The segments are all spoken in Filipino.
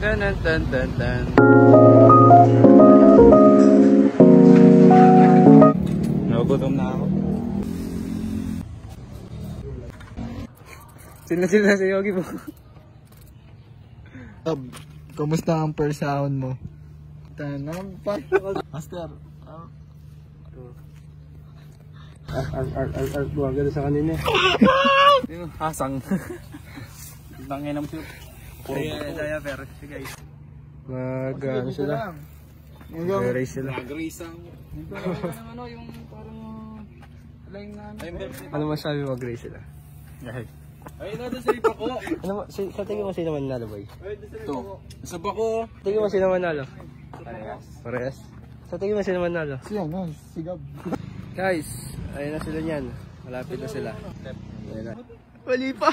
Tan tan tan tan. Nagugutom na ako. Sila si Yogi po. Kamusta ang first sound mo? Tanam pa. Master. Buwag ganda sa kanina. Yung hasang. Bangin ng soup. Kaya pero guys. Ano sila? Mag-race sila. Mag-race ang ano yung parang line na ano masabi mag-race sila? Guys. Ay, nado sa Bako. Ano sa tingin mo sino manalo, boy? Ito. Sa Bako. Tingin mo sino manalo? Parehas. Sa tingin mo sino manalo? Siya na, sigab. Guys, ayun na sila niyan. Malapit na sila. Ayun na. Mali pa.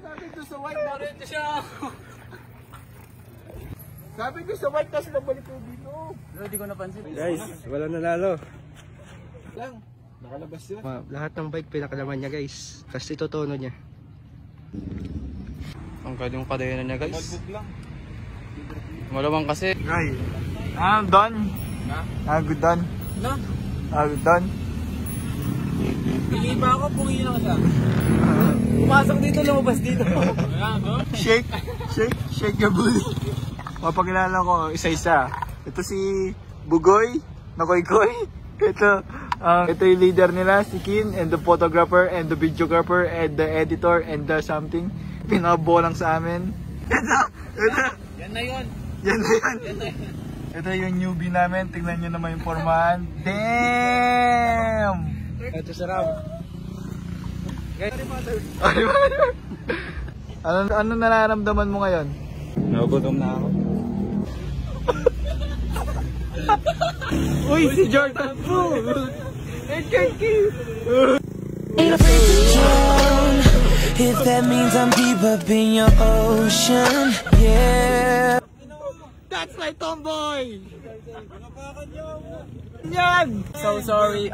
Sabi ko sa white, narito siya. Sabi ko sa white, tapos nabalik ko dito. Pero di ko napansin. Guys, wala nanalo. Lang. Nakalabas yun. Lahat ng bike pinakalaman niya, guys. Kasi itotono niya. Ang yung kadena niya, guys. Magbuk lang. Malamang kasi. Guys, I'm done. I'm good done. No? I'm done. Pili pa ako, pungin lang siya. Pumasok dito, lumabas dito. Shake your booty. Mapakilala ko isa-isa. Ito si Bugoy, Nakoy-Koy. Ito yung leader nila, si Kin, and the photographer, and the videographer, and the editor, and the something. Pinabolang sa amin. Yan na yun. Ito yung newbie namin. Tingnan nyo naman yung formahan. Damn! Ito si Ram. Ano nararamdaman mo ngayon? Nagugutom na ako. Uy, si Jordan po! Ain't afraid to drown if that means I'm deep up in your ocean, yeah. That's my tomboy! Yan! So sorry.